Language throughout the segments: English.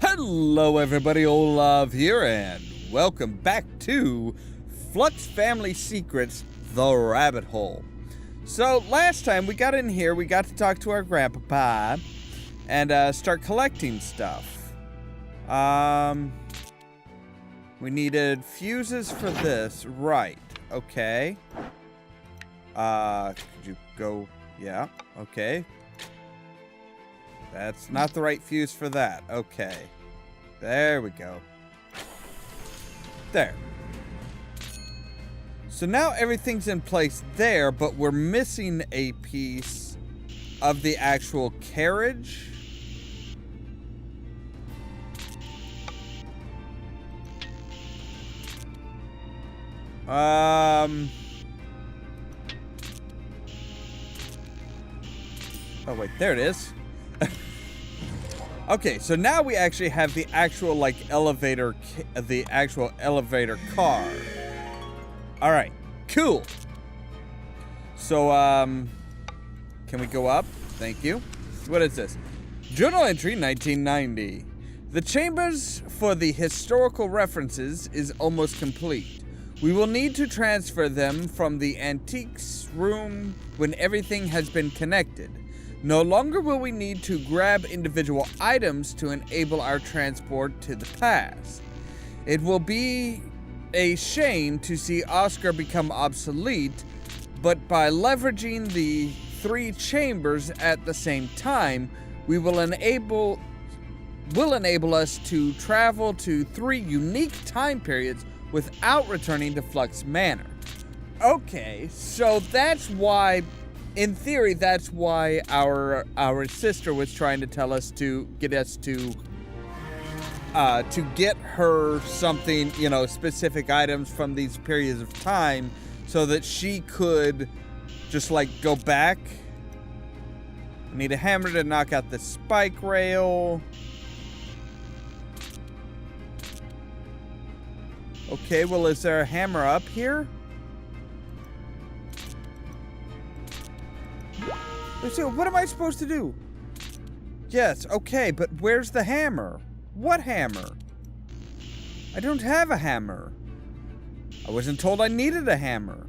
Hello everybody, Ollamh here, and welcome back to Flux Family Secrets, The Rabbit Hole. So, last time we got in here, we got to talk to our grandpapa and start collecting stuff. We needed fuses for this, right, okay. Could you go, yeah, okay. That's not the right fuse for that, okay. There we go. There. So now everything's in place there, but we're missing a piece of the actual carriage. Oh wait, there it is. Okay, so now we actually have the actual, like, elevator, the actual elevator car. Alright, cool. So, can we go up? Thank you. What is this? Journal entry 1990. The chambers for the historical references is almost complete. We will need to transfer them from the antiques room when everything has been connected. No longer will we need to grab individual items to enable our transport to the past. It will be a shame to see Oscar become obsolete, but by leveraging the three chambers at the same time, will enable us to travel to three unique time periods without returning to Flux Manor. Okay, so that's why, in theory, that's why our sister was trying to tell us to get her something, you know, specific items from these periods of time so that she could just, like, go back. I need a hammer to knock out the spike rail. Okay, well, is there a hammer up here? Let's see, what am I supposed to do? Yes, okay, but where's the hammer? What hammer? I don't have a hammer. I wasn't told I needed a hammer.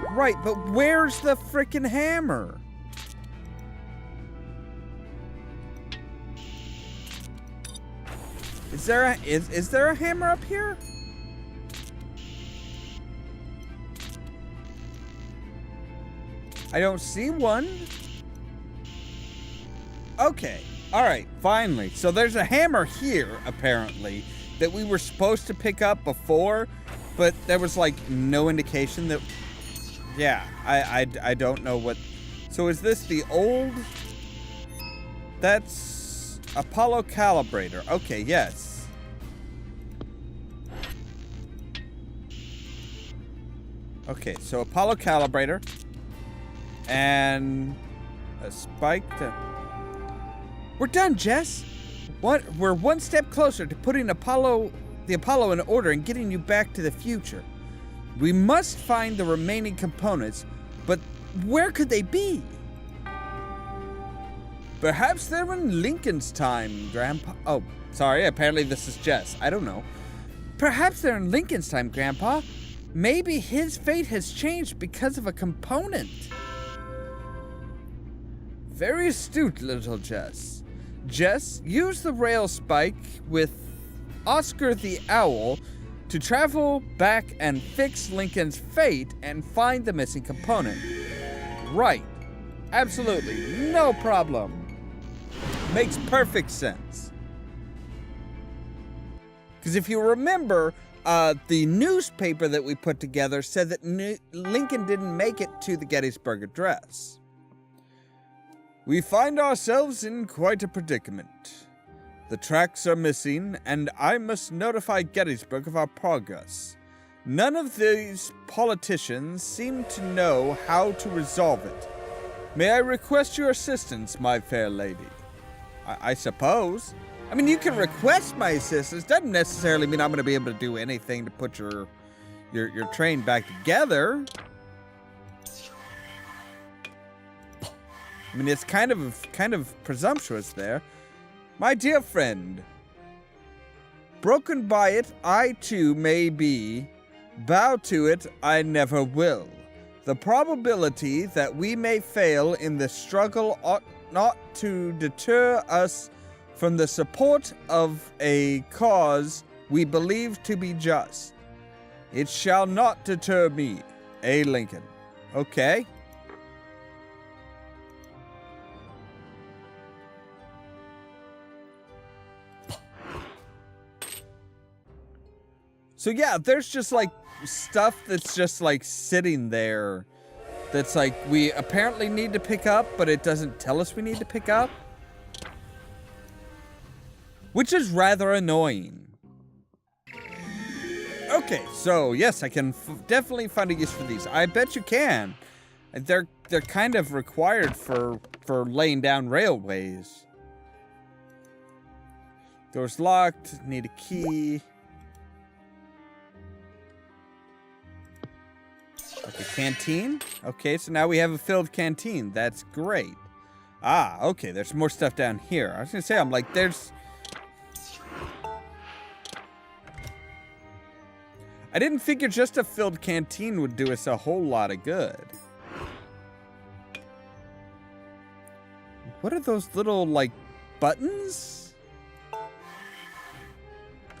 Right, but where's the frickin' hammer? Is there a hammer up here? I don't see one. Okay. Alright, finally. So there's a hammer here, apparently, that we were supposed to pick up before, but there was, like, no indication that... Yeah, I don't know what... So is this the old... That's... Apollo Calibrator. Okay, yes. Okay, so Apollo Calibrator. And a spike to... We're done, Jess! We're one step closer to putting the Apollo in order and getting you back to the future. We must find the remaining components, but where could they be? Perhaps they're in Lincoln's time, Grandpa. Oh, sorry, apparently this is Jess. I don't know. Perhaps they're in Lincoln's time, Grandpa. Maybe his fate has changed because of a component. Very astute, little Jess. Jess, use the rail spike with Oscar the Owl to travel back and fix Lincoln's fate and find the missing component. Right. Absolutely. No problem. Makes perfect sense. Because if you remember, the newspaper that we put together said that Lincoln didn't make it to the Gettysburg Address. We find ourselves in quite a predicament. The tracks are missing, and I must notify Gettysburg of our progress. None of these politicians seem to know how to resolve it. May I request your assistance, my fair lady? I suppose. I mean, you can request my assistance. Doesn't necessarily mean I'm going to be able to do anything to put your train back together. I mean, it's kind of presumptuous there. My dear friend, broken by it, I too may be. Bow to it, I never will. The probability that we may fail in the struggle ought not to deter us from the support of a cause we believe to be just. It shall not deter me. A. Lincoln. Okay. So yeah, there's just like stuff that's just like sitting there that's like we apparently need to pick up, but it doesn't tell us we need to pick up. Which is rather annoying. Okay, so yes, I can definitely find a use for these. I bet you can. They're kind of required for laying down railways. Door's locked, need a key. Okay, canteen. Okay, so now we have a filled canteen. That's great. Ah, okay, there's more stuff down here. I was gonna say, I'm like, there's... I didn't figure just a filled canteen would do us a whole lot of good. What are those little, like, buttons?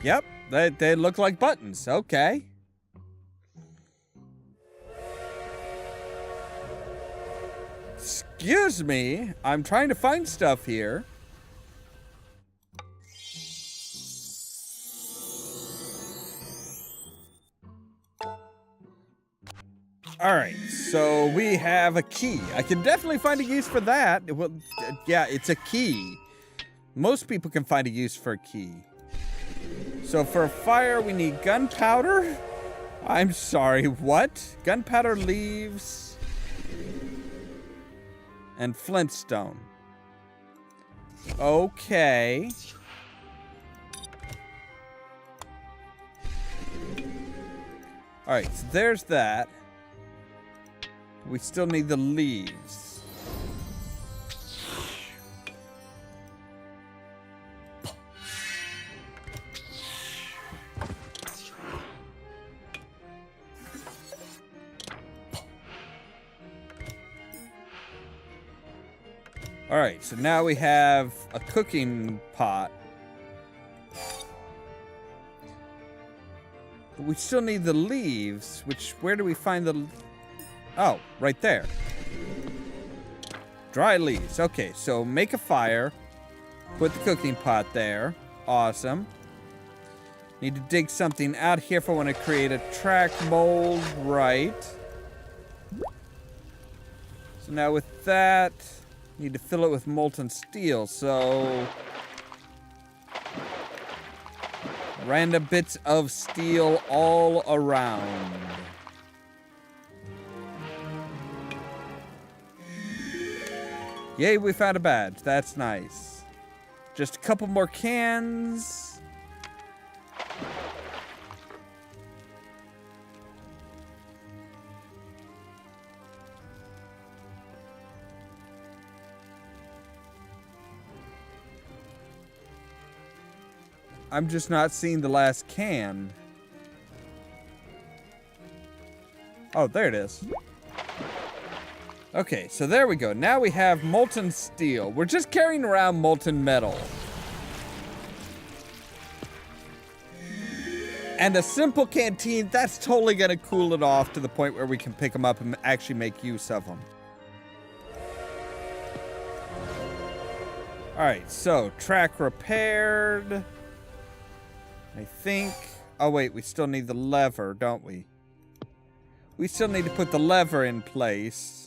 Yep, they look like buttons. Okay. Excuse me, I'm trying to find stuff here. Alright, so we have a key. I can definitely find a use for that. Well, yeah, it's a key. Most people can find a use for a key. So for a fire, we need gunpowder. I'm sorry, what? Gunpowder leaves... and flintstone. Okay. Alright, so there's that. We still need the leaves. Alright, so now we have a cooking pot. But we still need the leaves, which, where do we find the... Oh, right there. Dry leaves. Okay, so make a fire. Put the cooking pot there. Awesome. Need to dig something out here if I want to create a track mold. Right. So now with that... need to fill it with molten steel, so... random bits of steel all around. Yay, we found a badge. That's nice. Just a couple more cans. I'm just not seeing the last can. Oh, there it is. Okay, so there we go. Now we have molten steel. We're just carrying around molten metal. And a simple canteen, that's totally gonna cool it off to the point where we can pick them up and actually make use of them. Alright, so track repaired. I think... oh wait, we still need the lever, don't we? We still need to put the lever in place.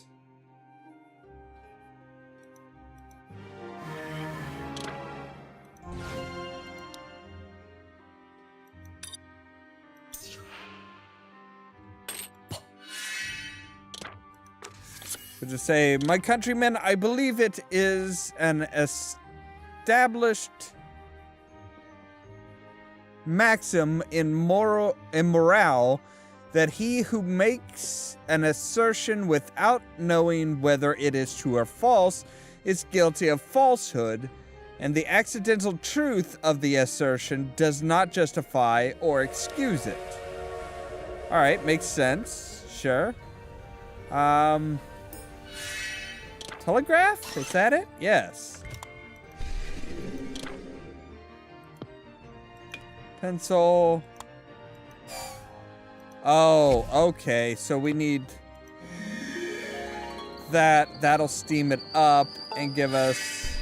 So just say, my countrymen, I believe it is an established maxim in morale that he who makes an assertion without knowing whether it is true or false is guilty of falsehood, and the accidental truth of the assertion does not justify or excuse it. All right, makes sense. Sure. Telegraph? Is that it? Yes. Pencil. Oh, okay. So we need that. That'll steam it up and give us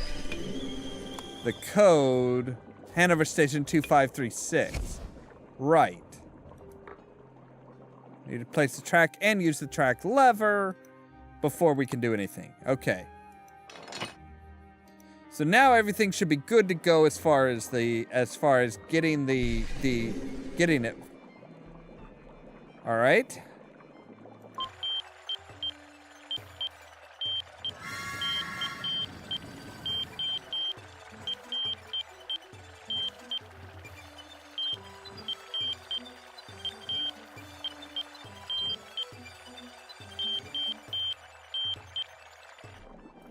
the code. Hanover Station 2536. Right. Need to place the track and use the track lever before we can do anything. Okay. So now everything should be good to go as far as getting getting it. All right.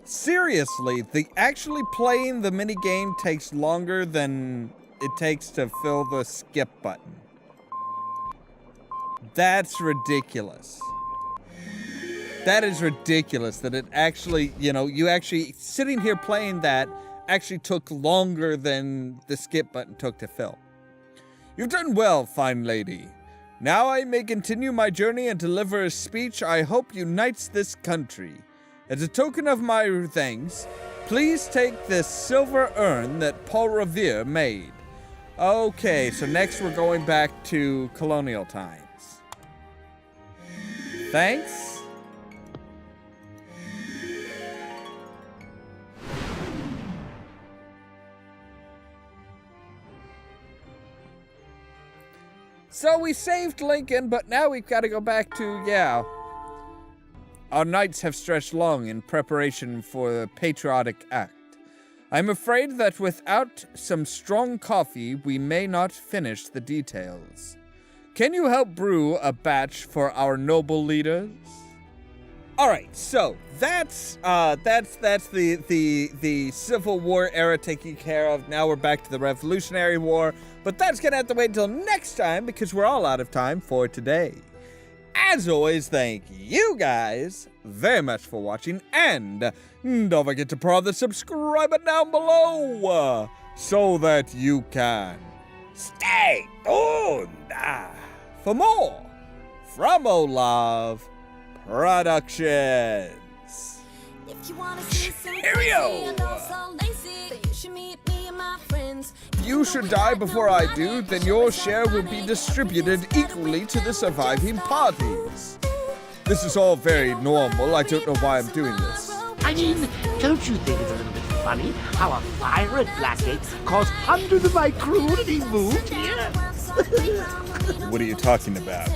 Seriously, actually playing the minigame takes longer than it takes to fill the skip button. That's ridiculous. That is ridiculous that it actually, you actually sitting here playing that actually took longer than the skip button took to fill. You've done well, fine lady. Now I may continue my journey and deliver a speech I hope unites this country. As a token of my thanks, please take this silver urn that Paul Revere made. Okay, so next we're going back to colonial times. Thanks. So we saved Lincoln, but now we've got to go back to, Our nights have stretched long in preparation for the patriotic act. I'm afraid that without some strong coffee, we may not finish the details. Can you help brew a batch for our noble leaders? All right, so that's the Civil War era taken care of. Now we're back to the Revolutionary War, but that's gonna have to wait until next time because we're all out of time for today. As always, thank you guys very much for watching, and don't forget to press the subscribe button down below so that you can stay tuned for more from Ollamh Productions. If you wanna see some Cheerio! If you should die before I do, then your share will be distributed equally to the surviving parties. This is all very normal. I don't know why I'm doing this. I mean, don't you think it's a little bit funny how a fire at Blackgate caused hundreds of my crew to be moved here? What are you talking about?